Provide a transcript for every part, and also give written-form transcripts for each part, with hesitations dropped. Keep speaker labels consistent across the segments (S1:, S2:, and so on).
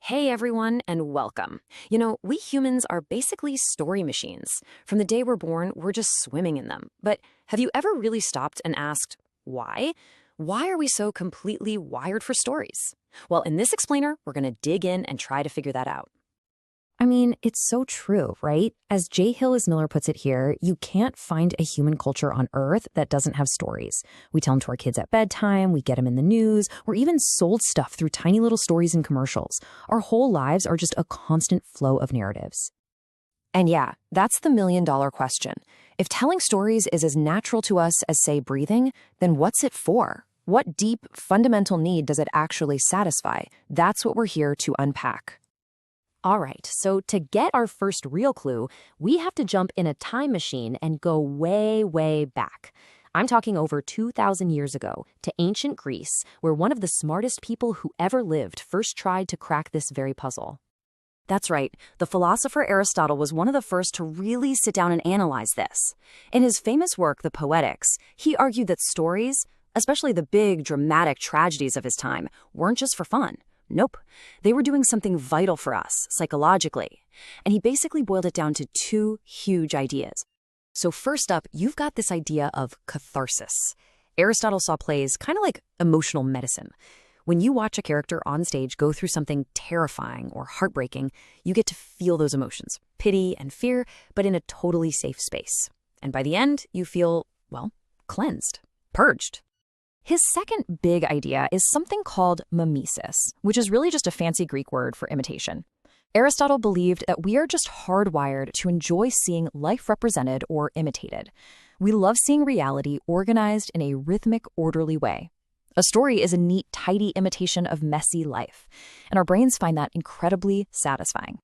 S1: Hey everyone, and welcome. We humans are basically story machines. From the day we're born, we're just swimming in them. But have you ever really stopped and asked, why? Why are we so completely wired for stories? Well, in this explainer, we're going to dig in and try to figure that out.
S2: I mean, it's so true, right? As J. Hillis Miller puts it here, you can't find a human culture on Earth that doesn't have stories. We tell them to our kids at bedtime, we get them in the news, we're even sold stuff through tiny little stories and commercials. Our whole lives are just a constant flow of narratives.
S1: And yeah, that's the million-dollar question. If telling stories is as natural to us as, say, breathing, then what's it for? What deep, fundamental need does it actually satisfy? That's what we're here to unpack.
S2: All right, so to get our first real clue, we have to jump in a time machine and go way, way back. I'm talking over 2,000 years ago to ancient Greece, where one of the smartest people who ever lived first tried to crack this very puzzle.
S3: That's right. The philosopher Aristotle was one of the first to really sit down and analyze this. In his famous work, The Poetics, he argued that stories, especially the big, dramatic tragedies of his time, weren't just for fun. Nope. They were doing something vital for us, psychologically. And he basically boiled it down to two huge ideas. So first up, you've got this idea of catharsis. Aristotle saw plays kind of like emotional medicine. When you watch a character on stage go through something terrifying or heartbreaking, you get to feel those emotions, pity and fear, but in a totally safe space. And by the end, you feel, well, cleansed, purged. His second big idea is something called mimesis, which is really just a fancy Greek word for imitation. Aristotle believed that we are just hardwired to enjoy seeing life represented or imitated. We love seeing reality organized in a rhythmic, orderly way. A story is a neat, tidy imitation of messy life, and our brains find that incredibly satisfying.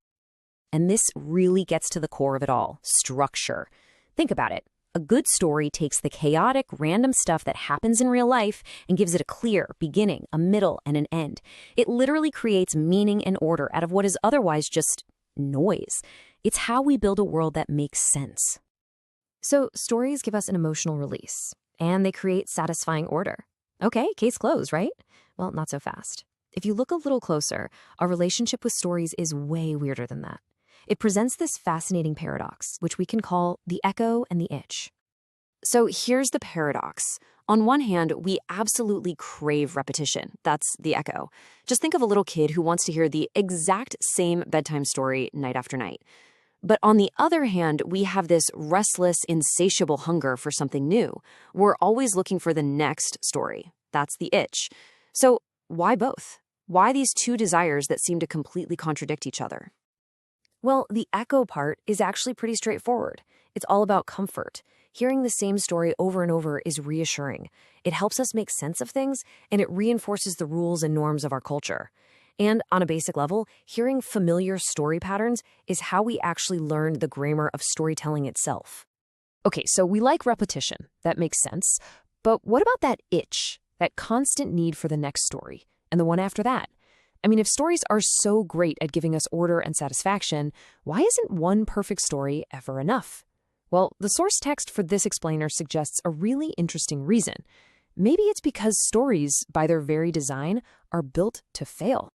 S3: And this really gets to the core of it all, structure. Think about it. A good story takes the chaotic, random stuff that happens in real life and gives it a clear beginning, a middle, and an end. It literally creates meaning and order out of what is otherwise just noise. It's how we build a world that makes sense.
S2: So stories give us an emotional release, and they create satisfying order. Okay, case closed, right? Well, not so fast. If you look a little closer, our relationship with stories is way weirder than that. It presents this fascinating paradox, which we can call the echo and the itch.
S3: So here's the paradox. On one hand, we absolutely crave repetition. That's the echo. Just think of a little kid who wants to hear the exact same bedtime story night after night. But on the other hand, we have this restless, insatiable hunger for something new. We're always looking for the next story. That's the itch. So why both? Why these two desires that seem to completely contradict each other?
S2: Well, the echo part is actually pretty straightforward. It's all about comfort. Hearing the same story over and over is reassuring. It helps us make sense of things, and it reinforces the rules and norms of our culture. And on a basic level, hearing familiar story patterns is how we actually learn the grammar of storytelling itself. Okay, so we like repetition. That makes sense. But what about that itch, that constant need for the next story, and the one after that? I mean, if stories are so great at giving us order and satisfaction, why isn't one perfect story ever enough? Well, the source text for this explainer suggests a really interesting reason. Maybe it's because stories, by their very design, are built to fail.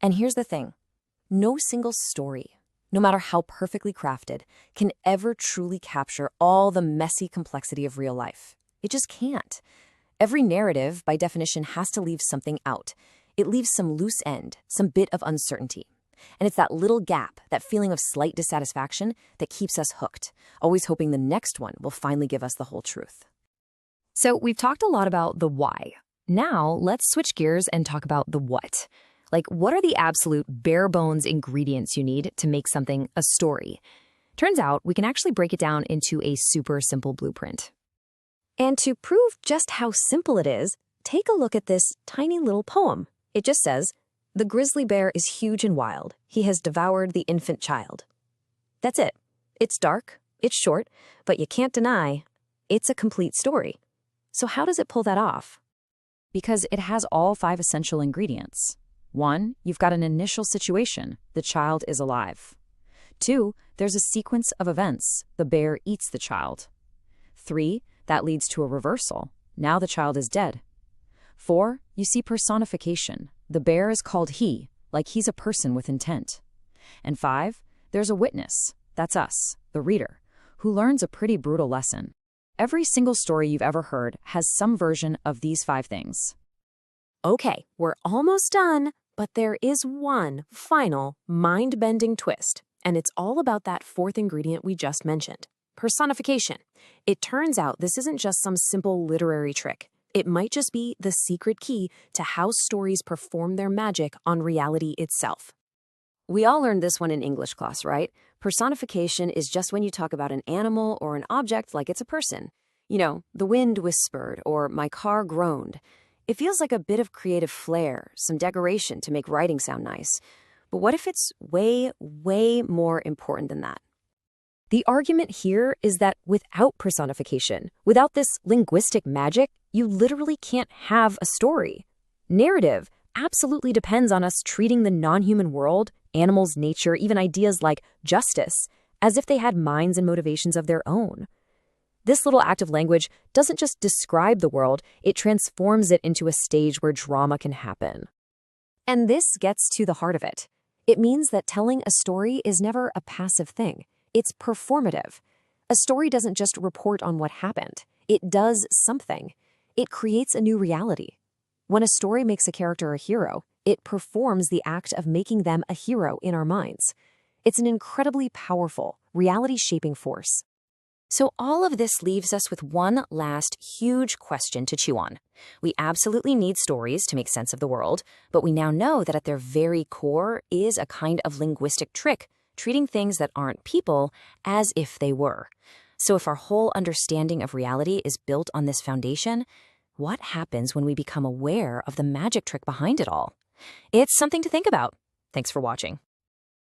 S2: And here's the thing. No single story, no matter how perfectly crafted, can ever truly capture all the messy complexity of real life. It just can't. Every narrative, by definition, has to leave something out. It leaves some loose end, some bit of uncertainty. And it's that little gap, that feeling of slight dissatisfaction, that keeps us hooked, always hoping the next one will finally give us the whole truth. So we've talked a lot about the why. Now let's switch gears and talk about the what. Like, what are the absolute bare bones ingredients you need to make something a story? Turns out we can actually break it down into a super simple blueprint. And to prove just how simple it is, take a look at this tiny little poem. It just says, "The grizzly bear is huge and wild. He has devoured the infant child." That's it. It's dark, it's short, but you can't deny it's a complete story. So how does it pull that off?
S1: Because it has all 5 essential ingredients. 1, you've got an initial situation. The child is alive. 2, there's a sequence of events. The bear eats the child. 3, that leads to a reversal. Now the child is dead. 4, you see personification. The bear is called he.
S3: like he's a person with intent. And 5, there's a witness, that's us, the reader, who learns a pretty brutal lesson. Every single story you've ever heard has some version of these 5 things.
S2: Okay, we're almost done, but there is one final mind-bending twist, and it's all about that 4th ingredient we just mentioned, personification. It turns out this isn't just some simple literary trick. It might just be the secret key to how stories perform their magic on reality itself.
S3: We all learned this one in English class, right? Personification is just when you talk about an animal or an object like it's a person. You know, the wind whispered or my car groaned. It feels like a bit of creative flair, some decoration to make writing sound nice. But what if it's way, way more important than that? The argument here is that without personification, without this linguistic magic, you literally can't have a story. Narrative absolutely depends on us treating the non-human world, animals, nature, even ideas like justice, as if they had minds and motivations of their own. This little act of language doesn't just describe the world, it transforms it into a stage where drama can happen.
S2: And this gets to the heart of it. It means that telling a story is never a passive thing. It's performative. A story doesn't just report on what happened. It does something. It creates a new reality. When a story makes a character a hero, it performs the act of making them a hero in our minds. It's an incredibly powerful, reality-shaping force.
S3: So all of this leaves us with one last huge question to chew on. We absolutely need stories to make sense of the world, but we now know that at their very core is a kind of linguistic trick, treating things that aren't people as if they were. So if our whole understanding of reality is built on this foundation, what happens when we become aware of the magic trick behind it all? It's something to think about. Thanks for watching.